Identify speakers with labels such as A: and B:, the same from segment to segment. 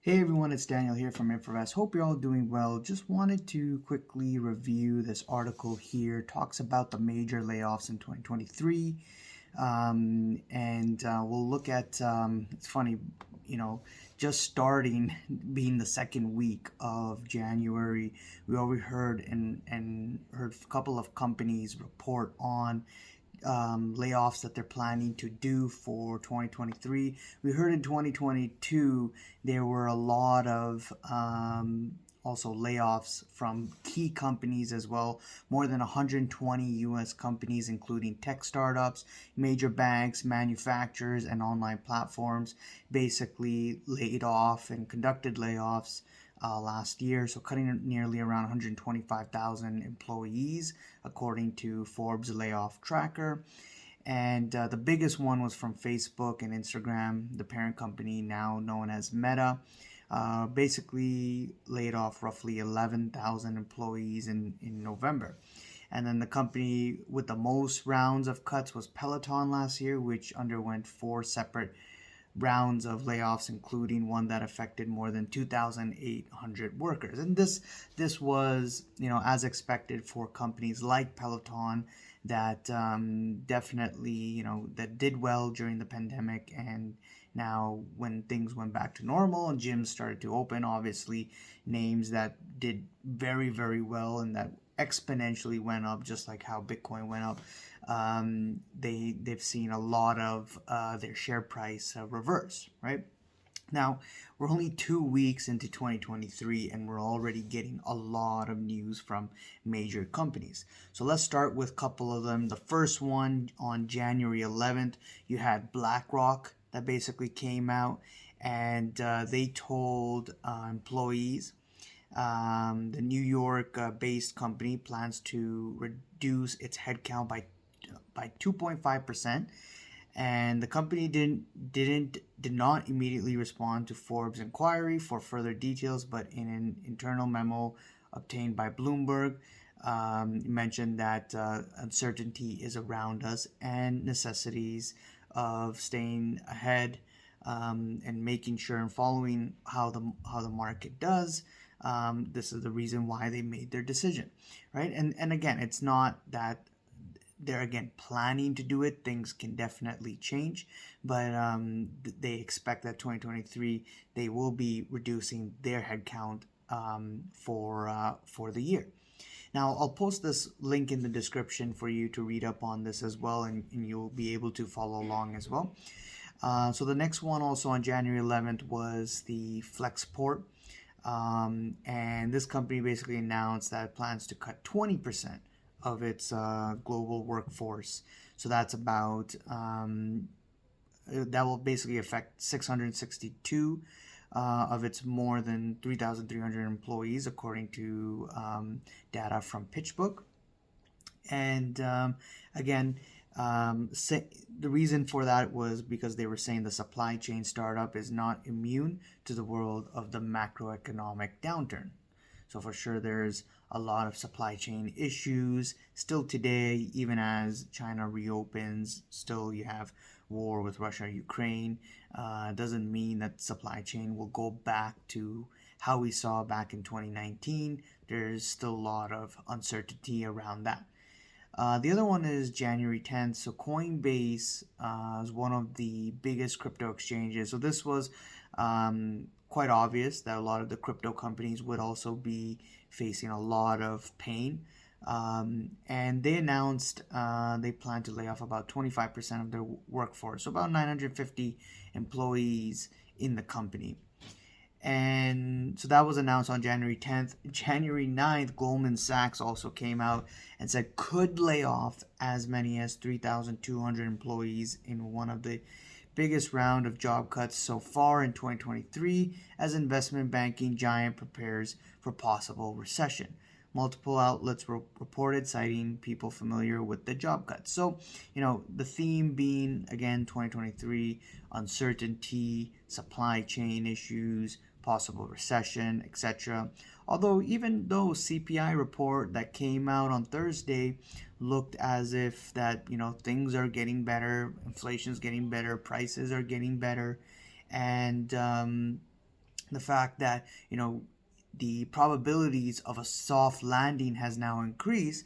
A: Hey everyone, it's Daniel here from Infovest. Hope you're all doing well. Just wanted to quickly review this article here. Talks about the major layoffs in 2023. And we'll look at, it's funny, you know, just starting being the second week of January, we already heard a couple of companies report on layoffs that they're planning to do for 2023. We heard in 2022 there were a lot of also layoffs from key companies as well. More than 120 US companies, including tech startups, major banks, manufacturers, and online platforms, basically laid off and conducted layoffs last year, so cutting nearly around 125,000 employees, according to Forbes layoff tracker. And the biggest one was from Facebook and Instagram, the parent company now known as Meta. Basically laid off roughly 11,000 employees in November. And then the company with the most rounds of cuts was Peloton last year, which underwent four separate rounds of layoffs, including one that affected more than 2,800 workers. And this was, as expected for companies like Peloton that definitely, that did well during the pandemic. And now when things went back to normal and gyms started to open, obviously names that did very, very well and that exponentially went up, just like how Bitcoin went up. They've seen a lot of their share price reverse, right? Now, we're only 2 weeks into 2023 and we're already getting a lot of news from major companies. So let's start with a couple of them. The first one on January 11th, you had BlackRock that basically came out and they told employees the New York based company plans to reduce its headcount by 2.5%, and the company did not immediately respond to Forbes' inquiry for further details, but in an internal memo obtained by Bloomberg, mentioned that uncertainty is around us and necessities of staying ahead and making sure and following how the market does. This is the reason why they made their decision, right? And again, it's not that they're again planning to do it. Things can definitely change, but they expect that 2023 they will be reducing their headcount for the year. Now, I'll post this link in the description for you to read up on this as well, and you'll be able to follow along as well. So the next one also on January 11th was the Flexport. And this company basically announced that it plans to cut 20% of its global workforce. So that's about, that will basically affect 662 of its more than 3,300 employees, according to data from PitchBook. And again, the reason for that was because they were saying the supply chain startup is not immune to the world of the macroeconomic downturn. So for sure, there's a lot of supply chain issues still today, even as China reopens. Still, you have war with Russia, Ukraine. Doesn't mean that supply chain will go back to how we saw back in 2019. There's still a lot of uncertainty around that. The other one is January 10th. So Coinbase is one of the biggest crypto exchanges. So this was quite obvious that a lot of the crypto companies would also be facing a lot of pain. And they announced they plan to lay off about 25% of their workforce, so about 950 employees in the company. And so that was announced on January 10th. January 9th, Goldman Sachs also came out and said could lay off as many as 3,200 employees in one of the biggest round of job cuts so far in 2023 as investment banking giant prepares for possible recession. Multiple outlets reported, citing people familiar with the job cuts. So, the theme being, again, 2023, uncertainty, supply chain issues, possible recession, etc. Although even though CPI report that came out on Thursday looked as if that, things are getting better, inflation's getting better, prices are getting better, and the fact that, the probabilities of a soft landing has now increased.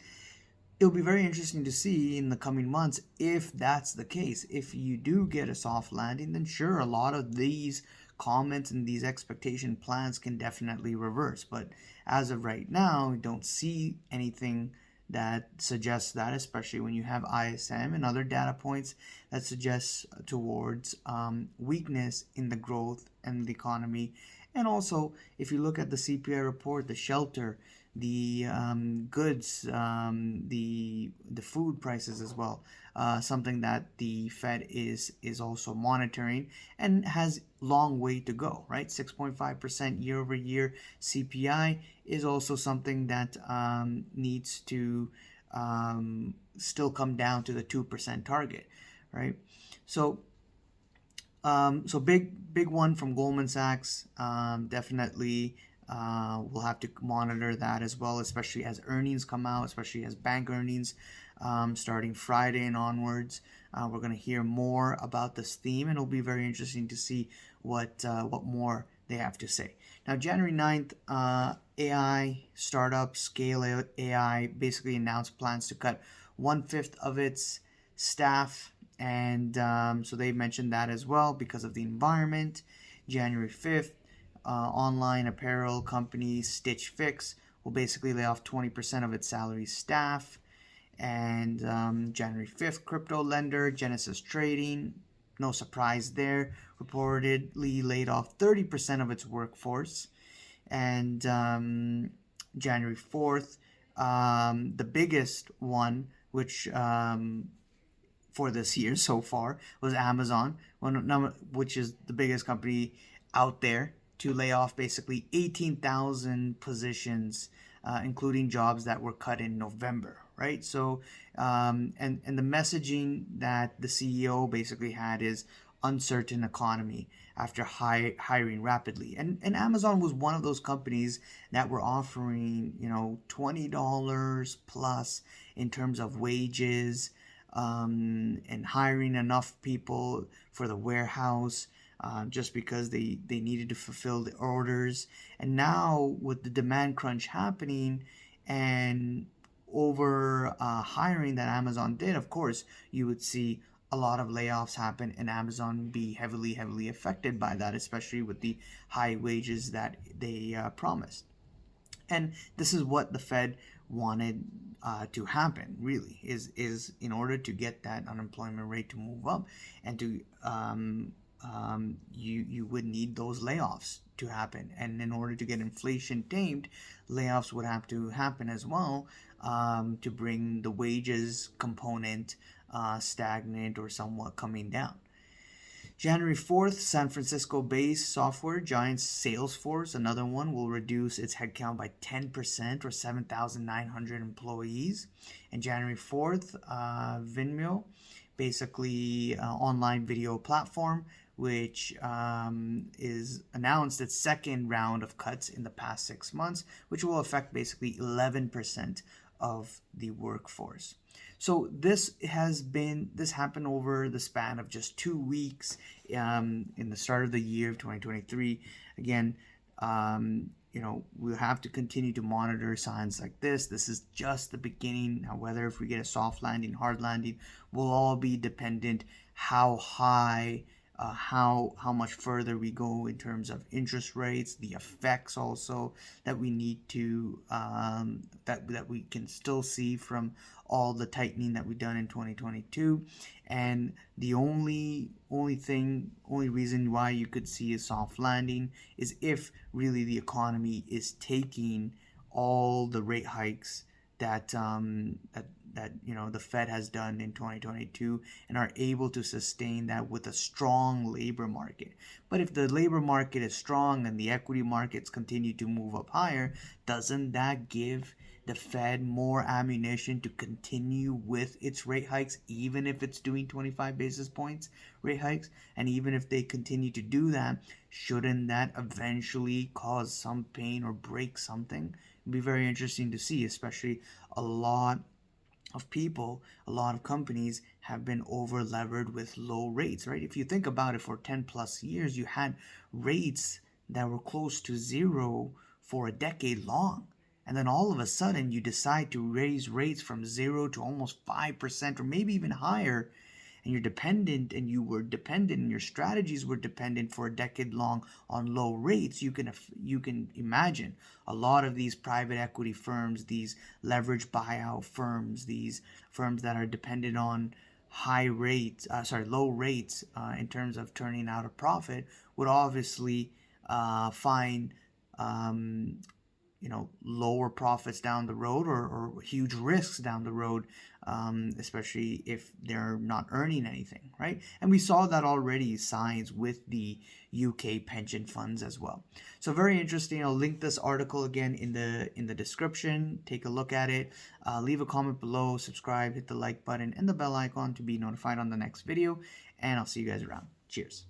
A: It'll be very interesting to see in the coming months if that's the case. If you do get a soft landing, then sure, a lot of these comments and these expectation plans can definitely reverse. But as of right now, we don't see anything that suggests that, especially when you have ISM and other data points that suggests towards weakness in the growth and the economy. And also, if you look at the CPI report, the shelter, the goods, the food prices as well. Something that the Fed is also monitoring and has long way to go. Right, 6.5% year over year CPI is also something that needs to still come down to the 2% target. Right, so so big one from Goldman Sachs. Definitely, we'll have to monitor that as well, especially as earnings come out, especially as bank earnings starting Friday and onwards. We're going to hear more about this theme, and it'll be very interesting to see what more they have to say. Now, January 9th, AI startup Scale AI basically announced plans to cut 1/5 of its staff, and so they mentioned that as well because of the environment. January 5th, online apparel company Stitch Fix will basically lay off 20% of its salary staff. And January 5th, crypto lender Genesis Trading, no surprise there, reportedly laid off 30% of its workforce. And January 4th, the biggest one, which for this year so far, was Amazon, which is the biggest company out there, to lay off basically 18,000 positions, including jobs that were cut in November. Right, so and the messaging that the CEO basically had is uncertain economy after hiring rapidly, and Amazon was one of those companies that were offering $20 plus in terms of wages, and hiring enough people for the warehouse, just because they needed to fulfill the orders. And now with the demand crunch happening and over hiring that Amazon did, of course, you would see a lot of layoffs happen and Amazon be heavily affected by that, especially with the high wages that they promised. And this is what the Fed wanted to happen, really, is in order to get that unemployment rate to move up, and to you would need those layoffs to happen. And in order to get inflation tamed, layoffs would have to happen as well, to bring the wages component stagnant or somewhat coming down. January 4th, San Francisco-based software giant Salesforce, another one, will reduce its headcount by 10% or 7,900 employees. And January 4th, Vimeo, basically online video platform, which is announced its second round of cuts in the past 6 months, which will affect basically 11% of the workforce. So this happened over the span of just 2 weeks, in the start of the year of 2023. Again, we'll have to continue to monitor signs like this. This is just the beginning. Now, whether if we get a soft landing, hard landing, will all be dependent how high, how much further we go in terms of interest rates, the effects also that we need to that we can still see from all the tightening that we've done in 2022. And the only reason why you could see a soft landing is if really the economy is taking all the rate hikes that the Fed has done in 2022 and are able to sustain that with a strong labor market. But if the labor market is strong and the equity markets continue to move up higher, doesn't that give the Fed more ammunition to continue with its rate hikes, even if it's doing 25 basis points rate hikes? And even if they continue to do that, shouldn't that eventually cause some pain or break something? It'd be very interesting to see, especially a lot of companies have been over levered with low rates, right? If you think about it, for 10 plus years, you had rates that were close to zero for a decade long. And then all of a sudden, you decide to raise rates from 0 to almost 5% or maybe even higher, and you're dependent, and you were dependent, and your strategies were dependent for a decade long on low rates. You can imagine a lot of these private equity firms, these leverage buyout firms, these firms that are dependent on low rates in terms of turning out a profit, would obviously find um, lower profits down the road, or huge risks down the road, especially if they're not earning anything, right? And we saw that already signs with the UK pension funds as well. So very interesting. I'll link this article again in the description. Take a look at it. Leave a comment below, subscribe, hit the like button and the bell icon to be notified on the next video, and I'll see you guys around. Cheers.